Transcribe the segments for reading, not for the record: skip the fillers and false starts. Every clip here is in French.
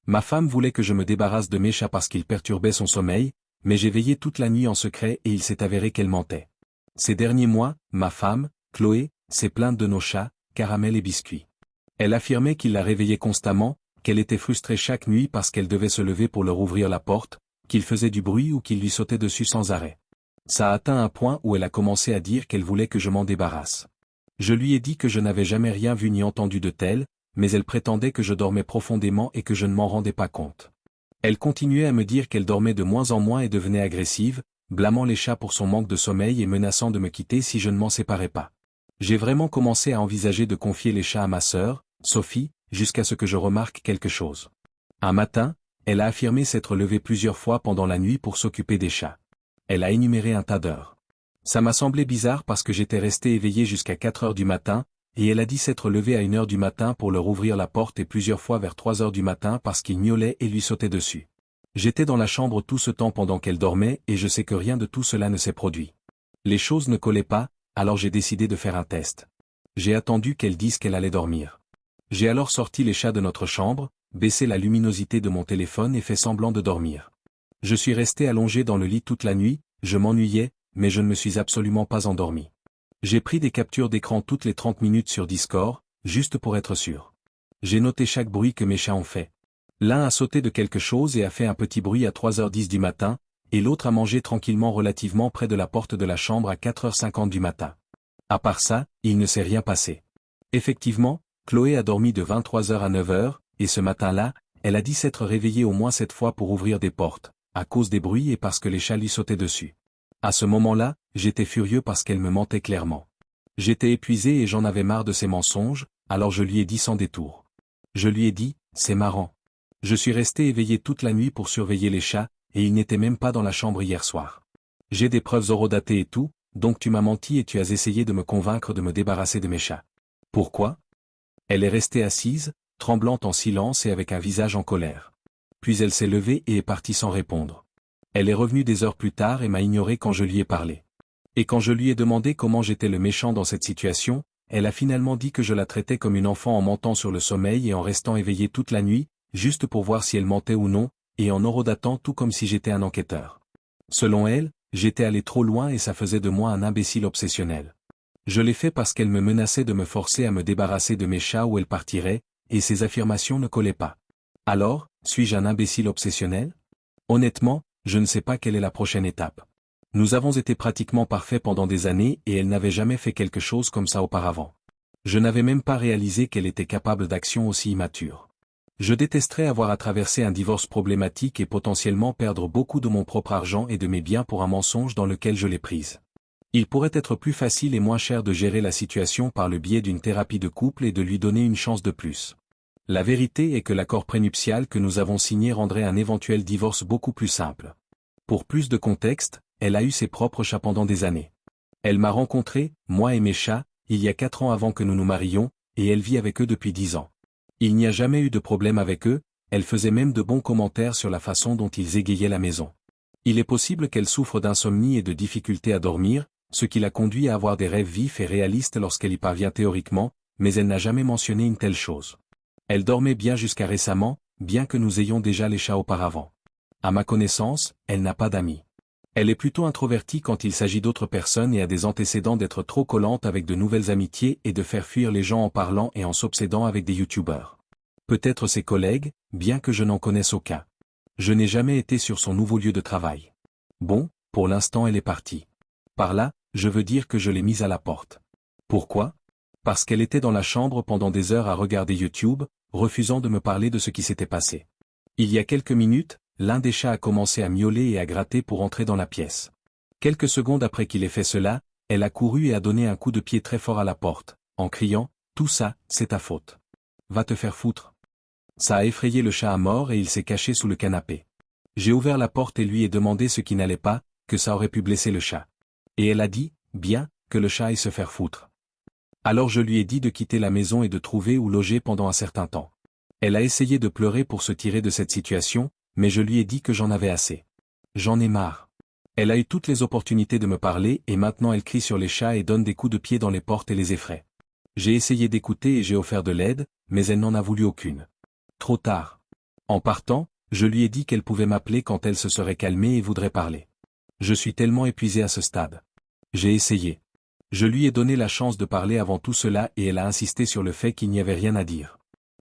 Ma femme voulait que je me débarrasse de mes chats parce qu'ils perturbaient son sommeil, mais j'ai veillé toute la nuit en secret et il s'est avéré qu'elle mentait. Ces derniers mois, ma femme, Chloé, s'est plainte de nos chats, Caramel et Biscuit. Elle affirmait qu'il la réveillait constamment, qu'elle était frustrée chaque nuit parce qu'elle devait se lever pour leur ouvrir la porte, qu'il faisait du bruit ou qu'il lui sautait dessus sans arrêt. Ça a atteint un point où elle a commencé à dire qu'elle voulait que je m'en débarrasse. Je lui ai dit que je n'avais jamais rien vu ni entendu de tel, mais elle prétendait que je dormais profondément et que je ne m'en rendais pas compte. Elle continuait à me dire qu'elle dormait de moins en moins et devenait agressive, blâmant les chats pour son manque de sommeil et menaçant de me quitter si je ne m'en séparais pas. J'ai vraiment commencé à envisager de confier les chats à ma sœur, Sophie, jusqu'à ce que je remarque quelque chose. Un matin, elle a affirmé s'être levée plusieurs fois pendant la nuit pour s'occuper des chats. Elle a énuméré un tas d'heures. Ça m'a semblé bizarre parce que j'étais resté éveillé jusqu'à 4 heures du matin, et elle a dit s'être levée à 1 heure du matin pour leur ouvrir la porte et plusieurs fois vers 3 heures du matin parce qu'ils miaulaient et lui sautaient dessus. J'étais dans la chambre tout ce temps pendant qu'elle dormait et je sais que rien de tout cela ne s'est produit. Les choses ne collaient pas, alors j'ai décidé de faire un test. J'ai attendu qu'elle dise qu'elle allait dormir. J'ai alors sorti les chats de notre chambre, baissé la luminosité de mon téléphone et fait semblant de dormir. Je suis resté allongé dans le lit toute la nuit, je m'ennuyais, mais je ne me suis absolument pas endormi. J'ai pris des captures d'écran toutes les 30 minutes sur Discord, juste pour être sûr. J'ai noté chaque bruit que mes chats ont fait. L'un a sauté de quelque chose et a fait un petit bruit à 3h10 du matin, et l'autre a mangé tranquillement relativement près de la porte de la chambre à 4h50 du matin. À part ça, il ne s'est rien passé. Effectivement, Chloé a dormi de 23h à 9h, et ce matin-là, elle a dit s'être réveillée au moins 7 fois pour ouvrir des portes, à cause des bruits et parce que les chats lui sautaient dessus. À ce moment-là, j'étais furieux parce qu'elle me mentait clairement. J'étais épuisé et j'en avais marre de ses mensonges, alors je lui ai dit sans détour. Je lui ai dit, c'est marrant. Je suis resté éveillé toute la nuit pour surveiller les chats, et ils n'étaient même pas dans la chambre hier soir. J'ai des preuves horodatées et tout, donc tu m'as menti et tu as essayé de me convaincre de me débarrasser de mes chats. Pourquoi ? Elle est restée assise, tremblante en silence et avec un visage en colère. Puis elle s'est levée et est partie sans répondre. Elle est revenue des heures plus tard et m'a ignoré quand je lui ai parlé. Et quand je lui ai demandé comment j'étais le méchant dans cette situation, elle a finalement dit que je la traitais comme une enfant en mentant sur le sommeil et en restant éveillée toute la nuit, juste pour voir si elle mentait ou non, et en horodatant tout comme si j'étais un enquêteur. Selon elle, j'étais allé trop loin et ça faisait de moi un imbécile obsessionnel. Je l'ai fait parce qu'elle me menaçait de me forcer à me débarrasser de mes chats ou elle partirait, et ses affirmations ne collaient pas. Alors, suis-je un imbécile obsessionnel ? Honnêtement, je ne sais pas quelle est la prochaine étape. Nous avons été pratiquement parfaits pendant des années et elle n'avait jamais fait quelque chose comme ça auparavant. Je n'avais même pas réalisé qu'elle était capable d'actions aussi immatures. Je détesterais avoir à traverser un divorce problématique et potentiellement perdre beaucoup de mon propre argent et de mes biens pour un mensonge dans lequel je l'ai prise. Il pourrait être plus facile et moins cher de gérer la situation par le biais d'une thérapie de couple et de lui donner une chance de plus. La vérité est que l'accord prénuptial que nous avons signé rendrait un éventuel divorce beaucoup plus simple. Pour plus de contexte, elle a eu ses propres chats pendant des années. Elle m'a rencontré, moi et mes chats, il y a 4 ans avant que nous nous marions, et elle vit avec eux depuis 10 ans. Il n'y a jamais eu de problème avec eux, elle faisait même de bons commentaires sur la façon dont ils égayaient la maison. Il est possible qu'elle souffre d'insomnie et de difficultés à dormir, ce qui l'a conduit à avoir des rêves vifs et réalistes lorsqu'elle y parvient théoriquement, mais elle n'a jamais mentionné une telle chose. Elle dormait bien jusqu'à récemment, bien que nous ayons déjà les chats auparavant. À ma connaissance, elle n'a pas d'amis. Elle est plutôt introvertie quand il s'agit d'autres personnes et a des antécédents d'être trop collante avec de nouvelles amitiés et de faire fuir les gens en parlant et en s'obsédant avec des youtubeurs. Peut-être ses collègues, bien que je n'en connaisse aucun. Je n'ai jamais été sur son nouveau lieu de travail. Bon, pour l'instant elle est partie. Par là, je veux dire que je l'ai mise à la porte. Pourquoi ? Parce qu'elle était dans la chambre pendant des heures à regarder YouTube, refusant de me parler de ce qui s'était passé. Il y a quelques minutes, l'un des chats a commencé à miauler et à gratter pour entrer dans la pièce. Quelques secondes après qu'il ait fait cela, elle a couru et a donné un coup de pied très fort à la porte, en criant « Tout ça, c'est ta faute. Va te faire foutre ». Ça a effrayé le chat à mort et il s'est caché sous le canapé. J'ai ouvert la porte et lui ai demandé ce qui n'allait pas, que ça aurait pu blesser le chat. Et elle a dit « Bien, que le chat aille se faire foutre ». Alors je lui ai dit de quitter la maison et de trouver où loger pendant un certain temps. Elle a essayé de pleurer pour se tirer de cette situation, mais je lui ai dit que j'en avais assez. J'en ai marre. Elle a eu toutes les opportunités de me parler et maintenant elle crie sur les chats et donne des coups de pied dans les portes et les effraie. J'ai essayé d'écouter et j'ai offert de l'aide, mais elle n'en a voulu aucune. Trop tard. En partant, je lui ai dit qu'elle pouvait m'appeler quand elle se serait calmée et voudrait parler. Je suis tellement épuisé à ce stade. J'ai essayé. Je lui ai donné la chance de parler avant tout cela et elle a insisté sur le fait qu'il n'y avait rien à dire.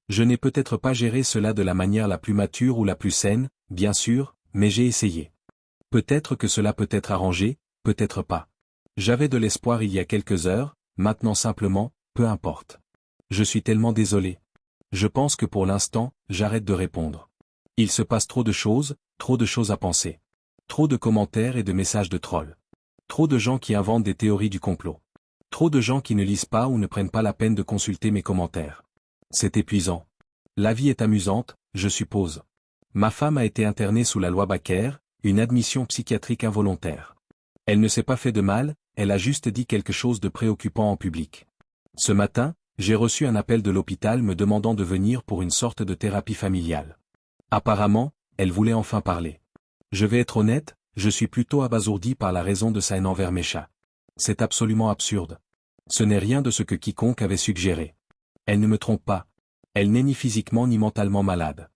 Je n'ai peut-être pas géré cela de la manière la plus mature ou la plus saine, bien sûr, mais j'ai essayé. Peut-être que cela peut être arrangé, peut-être pas. J'avais de l'espoir il y a quelques heures, maintenant simplement, peu importe. Je suis tellement désolé. Je pense que pour l'instant, j'arrête de répondre. Il se passe trop de choses à penser. Trop de commentaires et de messages de trolls. Trop de gens qui inventent des théories du complot. Trop de gens qui ne lisent pas ou ne prennent pas la peine de consulter mes commentaires. C'est épuisant. La vie est amusante, je suppose. Ma femme a été internée sous la loi Baker, une admission psychiatrique involontaire. Elle ne s'est pas fait de mal, elle a juste dit quelque chose de préoccupant en public. Ce matin, j'ai reçu un appel de l'hôpital me demandant de venir pour une sorte de thérapie familiale. Apparemment, elle voulait enfin parler. Je vais être honnête, je suis plutôt abasourdi par la raison de sa haine envers mes chats. C'est absolument absurde. Ce n'est rien de ce que quiconque avait suggéré. Elle ne me trompe pas. Elle n'est ni physiquement ni mentalement malade.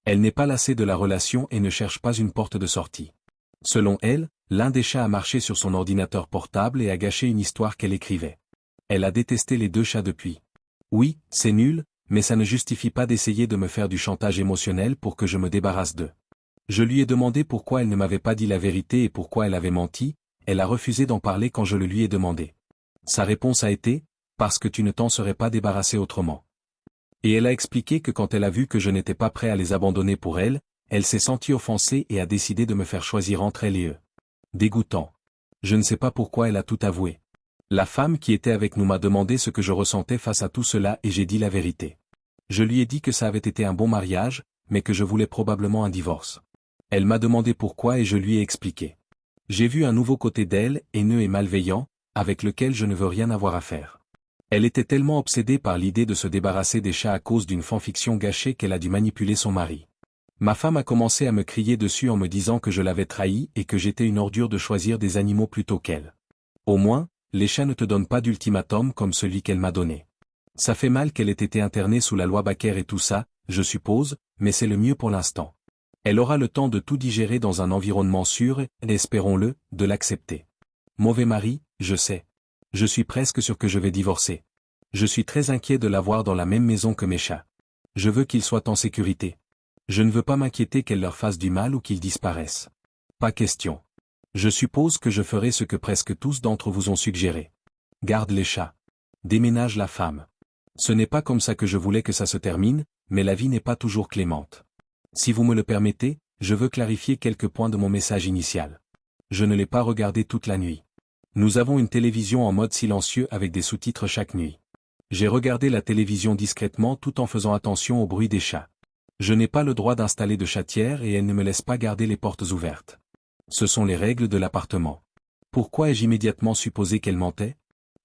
Elle n'est pas lassée de la relation et ne cherche pas une porte de sortie. Selon elle, l'un des chats a marché sur son ordinateur portable et a gâché une histoire qu'elle écrivait. Elle a détesté les 2 chats depuis. Oui, c'est nul, mais ça ne justifie pas d'essayer de me faire du chantage émotionnel pour que je me débarrasse d'eux. Je lui ai demandé pourquoi elle ne m'avait pas dit la vérité et pourquoi elle avait menti, elle a refusé d'en parler quand je le lui ai demandé. Sa réponse a été « parce que tu ne t'en serais pas débarrassé autrement ». Et elle a expliqué que quand elle a vu que je n'étais pas prêt à les abandonner pour elle, elle s'est sentie offensée et a décidé de me faire choisir entre elle et eux. Dégoûtant. Je ne sais pas pourquoi elle a tout avoué. La femme qui était avec nous m'a demandé ce que je ressentais face à tout cela et j'ai dit la vérité. Je lui ai dit que ça avait été un bon mariage, mais que je voulais probablement un divorce. Elle m'a demandé pourquoi et je lui ai expliqué. J'ai vu un nouveau côté d'elle, haineux et malveillant, avec lequel je ne veux rien avoir à faire. Elle était tellement obsédée par l'idée de se débarrasser des chats à cause d'une fanfiction gâchée qu'elle a dû manipuler son mari. Ma femme a commencé à me crier dessus en me disant que je l'avais trahie et que j'étais une ordure de choisir des animaux plutôt qu'elle. Au moins, les chats ne te donnent pas d'ultimatum comme celui qu'elle m'a donné. Ça fait mal qu'elle ait été internée sous la loi Baker et tout ça, je suppose, mais c'est le mieux pour l'instant. Elle aura le temps de tout digérer dans un environnement sûr et, espérons-le, de l'accepter. Mauvais mari, je sais. Je suis presque sûr que je vais divorcer. Je suis très inquiet de l'avoir dans la même maison que mes chats. Je veux qu'ils soient en sécurité. Je ne veux pas m'inquiéter qu'elle leur fasse du mal ou qu'ils disparaissent. Pas question. Je suppose que je ferai ce que presque tous d'entre vous ont suggéré. Garde les chats. Déménage la femme. Ce n'est pas comme ça que je voulais que ça se termine, mais la vie n'est pas toujours clémente. Si vous me le permettez, je veux clarifier quelques points de mon message initial. Je ne l'ai pas regardé toute la nuit. Nous avons une télévision en mode silencieux avec des sous-titres chaque nuit. J'ai regardé la télévision discrètement tout en faisant attention au bruit des chats. Je n'ai pas le droit d'installer de chatière et elle ne me laisse pas garder les portes ouvertes. Ce sont les règles de l'appartement. Pourquoi ai-je immédiatement supposé qu'elle mentait?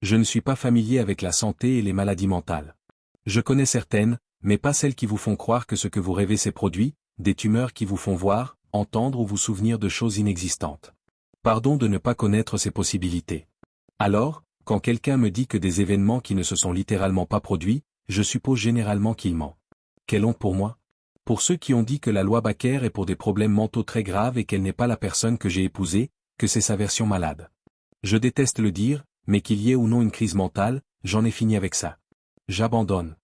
Je ne suis pas familier avec la santé et les maladies mentales. Je connais certaines, mais pas celles qui vous font croire que ce que vous rêvez s'est produit, des tumeurs qui vous font voir, entendre ou vous souvenir de choses inexistantes. Pardon de ne pas connaître ces possibilités. Alors, quand quelqu'un me dit que des événements qui ne se sont littéralement pas produits, je suppose généralement qu'il ment. Quelle honte pour moi? Pour ceux qui ont dit que la loi Baker est pour des problèmes mentaux très graves et qu'elle n'est pas la personne que j'ai épousée, que c'est sa version malade. Je déteste le dire, mais qu'il y ait ou non une crise mentale, j'en ai fini avec ça. J'abandonne.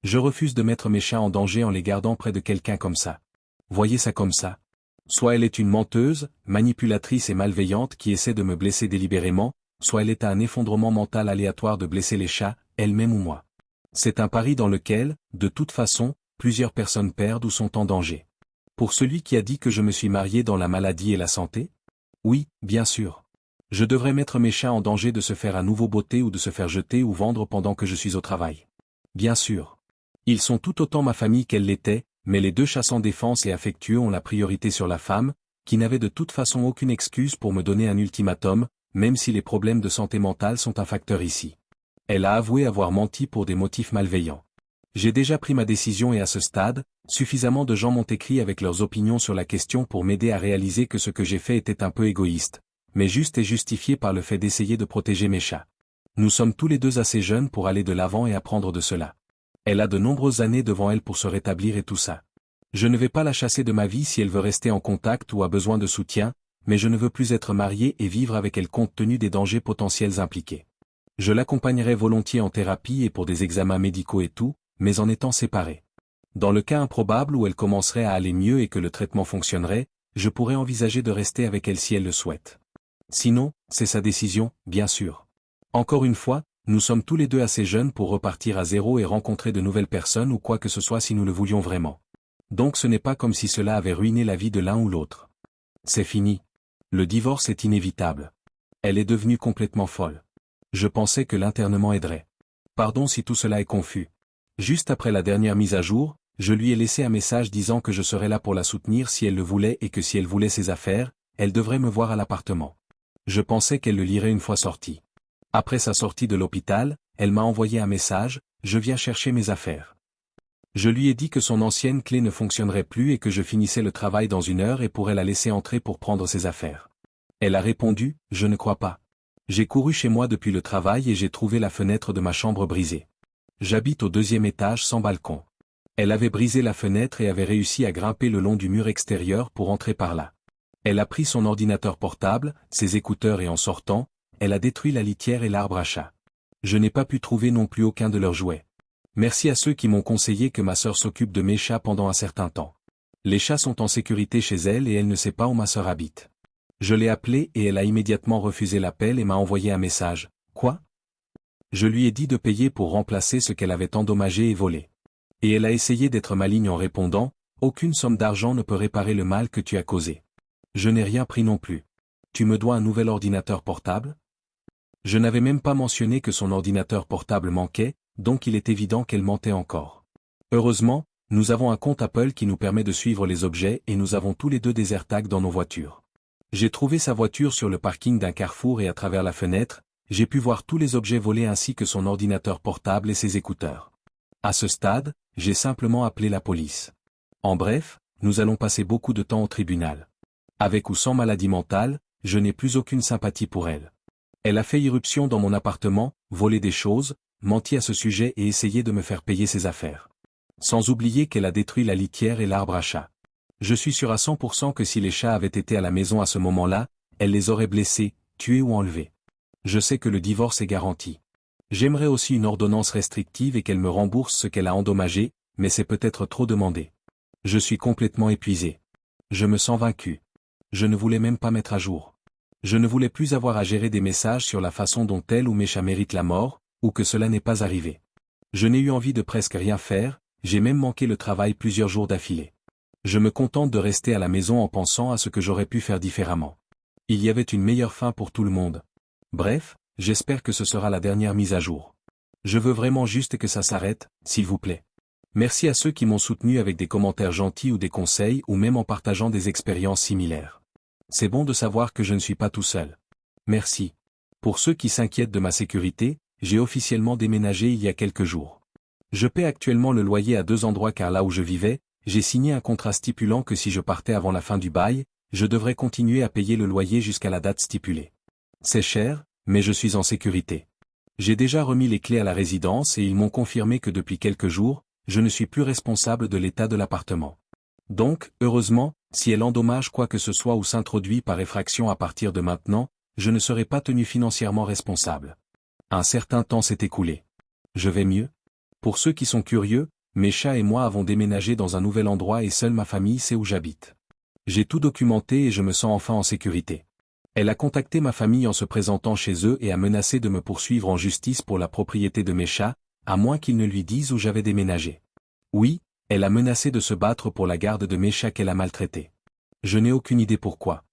Je refuse de mettre mes chats en danger en les gardant près de quelqu'un comme ça. Voyez ça comme ça. Soit elle est une menteuse, manipulatrice et malveillante qui essaie de me blesser délibérément, soit elle est à un effondrement mental aléatoire de blesser les chats, elle-même ou moi. C'est un pari dans lequel, de toute façon, plusieurs personnes perdent ou sont en danger. Pour celui qui a dit que je me suis marié dans la maladie et la santé? Oui, bien sûr. Je devrais mettre mes chats en danger de se faire à nouveau botter ou de se faire jeter ou vendre pendant que je suis au travail. Bien sûr. Ils sont tout autant ma famille qu'elle l'était, mais les 2 chats sans défense et affectueux ont la priorité sur la femme, qui n'avait de toute façon aucune excuse pour me donner un ultimatum, même si les problèmes de santé mentale sont un facteur ici. Elle a avoué avoir menti pour des motifs malveillants. J'ai déjà pris ma décision et à ce stade, suffisamment de gens m'ont écrit avec leurs opinions sur la question pour m'aider à réaliser que ce que j'ai fait était un peu égoïste, mais juste et justifié par le fait d'essayer de protéger mes chats. Nous sommes tous les 2 assez jeunes pour aller de l'avant et apprendre de cela. Elle a de nombreuses années devant elle pour se rétablir et tout ça. Je ne vais pas la chasser de ma vie si elle veut rester en contact ou a besoin de soutien, mais je ne veux plus être marié et vivre avec elle compte tenu des dangers potentiels impliqués. Je l'accompagnerai volontiers en thérapie et pour des examens médicaux et tout, mais en étant séparés. Dans le cas improbable où elle commencerait à aller mieux et que le traitement fonctionnerait, je pourrais envisager de rester avec elle si elle le souhaite. Sinon, c'est sa décision, bien sûr. Encore une fois, nous sommes tous les deux assez jeunes pour repartir à zéro et rencontrer de nouvelles personnes ou quoi que ce soit si nous le voulions vraiment. Donc ce n'est pas comme si cela avait ruiné la vie de l'un ou l'autre. C'est fini. Le divorce est inévitable. Elle est devenue complètement folle. Je pensais que l'internement aiderait. Pardon si tout cela est confus. Juste après la dernière mise à jour, je lui ai laissé un message disant que je serais là pour la soutenir si elle le voulait et que si elle voulait ses affaires, elle devrait me voir à l'appartement. Je pensais qu'elle le lirait une fois sortie. Après sa sortie de l'hôpital, elle m'a envoyé un message, je viens chercher mes affaires. Je lui ai dit que son ancienne clé ne fonctionnerait plus et que je finissais le travail dans 1 heure et pourrais la laisser entrer pour prendre ses affaires. Elle a répondu, je ne crois pas. J'ai couru chez moi depuis le travail et j'ai trouvé la fenêtre de ma chambre brisée. J'habite au 2e étage sans balcon. Elle avait brisé la fenêtre et avait réussi à grimper le long du mur extérieur pour entrer par là. Elle a pris son ordinateur portable, ses écouteurs et en sortant, elle a détruit la litière et l'arbre à chat. Je n'ai pas pu trouver non plus aucun de leurs jouets. Merci à ceux qui m'ont conseillé que ma sœur s'occupe de mes chats pendant un certain temps. Les chats sont en sécurité chez elle et elle ne sait pas où ma sœur habite. Je l'ai appelée et elle a immédiatement refusé l'appel et m'a envoyé un message. Quoi? Je lui ai dit de payer pour remplacer ce qu'elle avait endommagé et volé. Et elle a essayé d'être maligne en répondant, aucune somme d'argent ne peut réparer le mal que tu as causé. Je n'ai rien pris non plus. Tu me dois un nouvel ordinateur portable? Je n'avais même pas mentionné que son ordinateur portable manquait, donc il est évident qu'elle mentait encore. Heureusement, nous avons un compte Apple qui nous permet de suivre les objets et nous avons tous les deux des AirTags dans nos voitures. J'ai trouvé sa voiture sur le parking d'un carrefour et à travers la fenêtre, j'ai pu voir tous les objets volés ainsi que son ordinateur portable et ses écouteurs. À ce stade, j'ai simplement appelé la police. En bref, nous allons passer beaucoup de temps au tribunal. Avec ou sans maladie mentale, je n'ai plus aucune sympathie pour elle. Elle a fait irruption dans mon appartement, volé des choses, menti à ce sujet et essayé de me faire payer ses affaires. Sans oublier qu'elle a détruit la litière et l'arbre à chat. Je suis sûr à 100% que si les chats avaient été à la maison à ce moment-là, elle les aurait blessés, tués ou enlevés. Je sais que le divorce est garanti. J'aimerais aussi une ordonnance restrictive et qu'elle me rembourse ce qu'elle a endommagé, mais c'est peut-être trop demandé. Je suis complètement épuisé. Je me sens vaincu. Je ne voulais même pas mettre à jour. Je ne voulais plus avoir à gérer des messages sur la façon dont tel ou mes chats méritent la mort, ou que cela n'est pas arrivé. Je n'ai eu envie de presque rien faire, j'ai même manqué le travail plusieurs jours d'affilée. Je me contente de rester à la maison en pensant à ce que j'aurais pu faire différemment. Il y avait une meilleure fin pour tout le monde. Bref, j'espère que ce sera la dernière mise à jour. Je veux vraiment juste que ça s'arrête, s'il vous plaît. Merci à ceux qui m'ont soutenu avec des commentaires gentils ou des conseils ou même en partageant des expériences similaires. C'est bon de savoir que je ne suis pas tout seul. Merci. Pour ceux qui s'inquiètent de ma sécurité, j'ai officiellement déménagé il y a quelques jours. Je paie actuellement le loyer à 2 endroits car là où je vivais, j'ai signé un contrat stipulant que si je partais avant la fin du bail, je devrais continuer à payer le loyer jusqu'à la date stipulée. C'est cher, mais je suis en sécurité. J'ai déjà remis les clés à la résidence et ils m'ont confirmé que depuis quelques jours, je ne suis plus responsable de l'état de l'appartement. Donc, heureusement, si elle endommage quoi que ce soit ou s'introduit par effraction à partir de maintenant, je ne serai pas tenu financièrement responsable. Un certain temps s'est écoulé. Je vais mieux. Pour ceux qui sont curieux, mes chats et moi avons déménagé dans un nouvel endroit et seule ma famille sait où j'habite. J'ai tout documenté et je me sens enfin en sécurité. Elle a contacté ma famille en se présentant chez eux et a menacé de me poursuivre en justice pour la propriété de mes chats, à moins qu'ils ne lui disent où j'avais déménagé. Oui, elle a menacé de se battre pour la garde de mes chats qu'elle a maltraités. Je n'ai aucune idée pourquoi.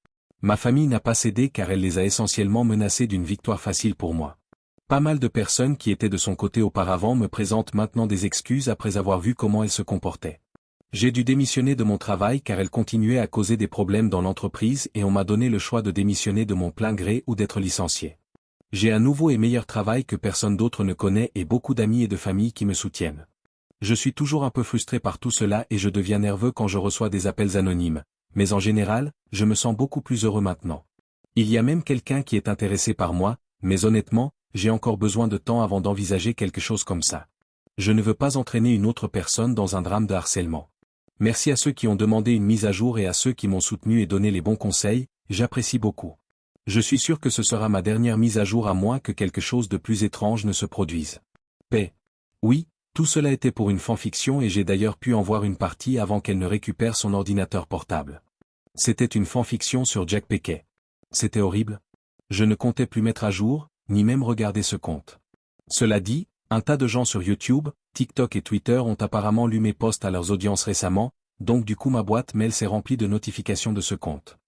Ma famille n'a pas cédé car elle les a essentiellement menacés d'une victoire facile pour moi. Pas mal de personnes qui étaient de son côté auparavant me présentent maintenant des excuses après avoir vu comment elle se comportait. J'ai dû démissionner de mon travail car elle continuait à causer des problèmes dans l'entreprise et on m'a donné le choix de démissionner de mon plein gré ou d'être licencié. J'ai un nouveau et meilleur travail que personne d'autre ne connaît et beaucoup d'amis et de familles qui me soutiennent. Je suis toujours un peu frustré par tout cela et je deviens nerveux quand je reçois des appels anonymes, mais en général, je me sens beaucoup plus heureux maintenant. Il y a même quelqu'un qui est intéressé par moi, mais honnêtement, j'ai encore besoin de temps avant d'envisager quelque chose comme ça. Je ne veux pas entraîner une autre personne dans un drame de harcèlement. Merci à ceux qui ont demandé une mise à jour et à ceux qui m'ont soutenu et donné les bons conseils, j'apprécie beaucoup. Je suis sûr que ce sera ma dernière mise à jour à moins que quelque chose de plus étrange ne se produise. Paix. Oui, tout cela était pour une fanfiction et j'ai d'ailleurs pu en voir une partie avant qu'elle ne récupère son ordinateur portable. C'était une fanfiction sur Jack Pequet. C'était horrible. Je ne comptais plus mettre à jour, ni même regarder ce compte. Cela dit, un tas de gens sur YouTube, TikTok et Twitter ont apparemment lu mes posts à leurs audiences récemment, donc du coup ma boîte mail s'est remplie de notifications de ce compte.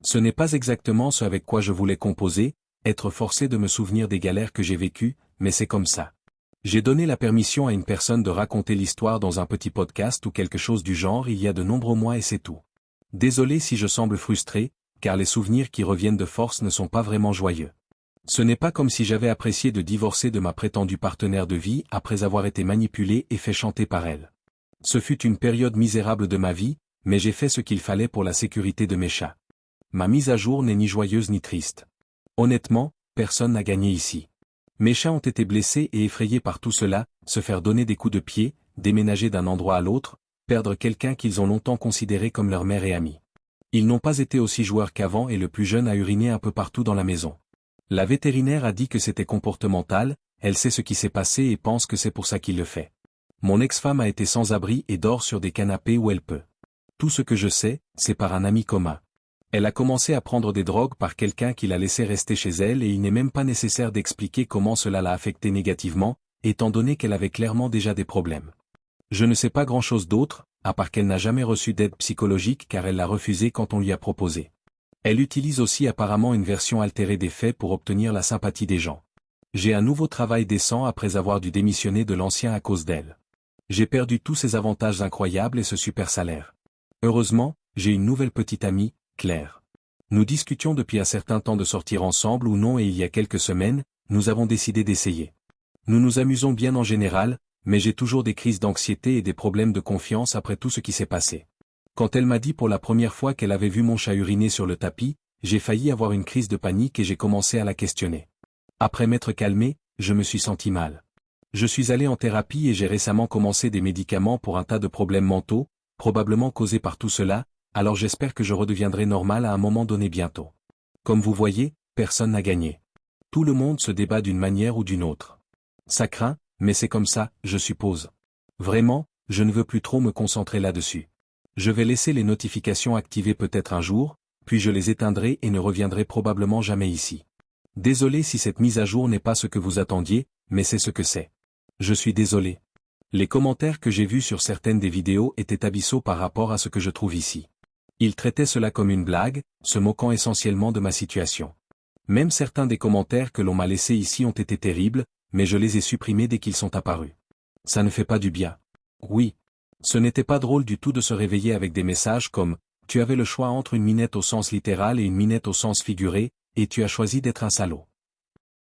Ce n'est pas exactement ce avec quoi je voulais composer, être forcé de me souvenir des galères que j'ai vécues, mais c'est comme ça. J'ai donné la permission à une personne de raconter l'histoire dans un petit podcast ou quelque chose du genre il y a de nombreux mois et c'est tout. Désolé si je semble frustré, car les souvenirs qui reviennent de force ne sont pas vraiment joyeux. Ce n'est pas comme si j'avais apprécié de divorcer de ma prétendue partenaire de vie après avoir été manipulé et fait chanter par elle. Ce fut une période misérable de ma vie, mais j'ai fait ce qu'il fallait pour la sécurité de mes chats. Ma mise à jour n'est ni joyeuse ni triste. Honnêtement, personne n'a gagné ici. Mes chats ont été blessés et effrayés par tout cela, se faire donner des coups de pied, déménager d'un endroit à l'autre, perdre quelqu'un qu'ils ont longtemps considéré comme leur mère et amie. Ils n'ont pas été aussi joueurs qu'avant et le plus jeune a uriné un peu partout dans la maison. La vétérinaire a dit que c'était comportemental, elle sait ce qui s'est passé et pense que c'est pour ça qu'il le fait. Mon ex-femme a été sans abri et dort sur des canapés où elle peut. Tout ce que je sais, c'est par un ami commun. Elle a commencé à prendre des drogues par quelqu'un qui l'a laissé rester chez elle et il n'est même pas nécessaire d'expliquer comment cela l'a affectée négativement, étant donné qu'elle avait clairement déjà des problèmes. Je ne sais pas grand-chose d'autre, à part qu'elle n'a jamais reçu d'aide psychologique car elle l'a refusé quand on lui a proposé. Elle utilise aussi apparemment une version altérée des faits pour obtenir la sympathie des gens. J'ai un nouveau travail décent après avoir dû démissionner de l'ancien à cause d'elle. J'ai perdu tous ces avantages incroyables et ce super salaire. Heureusement, j'ai une nouvelle petite amie, Claire. Nous discutions depuis un certain temps de sortir ensemble ou non et il y a quelques semaines, nous avons décidé d'essayer. Nous nous amusons bien en général, mais j'ai toujours des crises d'anxiété et des problèmes de confiance après tout ce qui s'est passé. Quand elle m'a dit pour la première fois qu'elle avait vu mon chat uriner sur le tapis, j'ai failli avoir une crise de panique et j'ai commencé à la questionner. Après m'être calmé, je me suis senti mal. Je suis allé en thérapie et j'ai récemment commencé des médicaments pour un tas de problèmes mentaux, probablement causés par tout cela, alors j'espère que je redeviendrai normal à un moment donné bientôt. Comme vous voyez, personne n'a gagné. Tout le monde se débat d'une manière ou d'une autre. Ça craint, mais c'est comme ça, je suppose. Vraiment, je ne veux plus trop me concentrer là-dessus. Je vais laisser les notifications activées peut-être un jour, puis je les éteindrai et ne reviendrai probablement jamais ici. Désolé si cette mise à jour n'est pas ce que vous attendiez, mais c'est ce que c'est. Je suis désolé. Les commentaires que j'ai vus sur certaines des vidéos étaient abyssaux par rapport à ce que je trouve ici. Ils traitaient cela comme une blague, se moquant essentiellement de ma situation. Même certains des commentaires que l'on m'a laissés ici ont été terribles, mais je les ai supprimés dès qu'ils sont apparus. Ça ne fait pas du bien. Oui. Ce n'était pas drôle du tout de se réveiller avec des messages comme « Tu avais le choix entre une minette au sens littéral et une minette au sens figuré, et tu as choisi d'être un salaud ».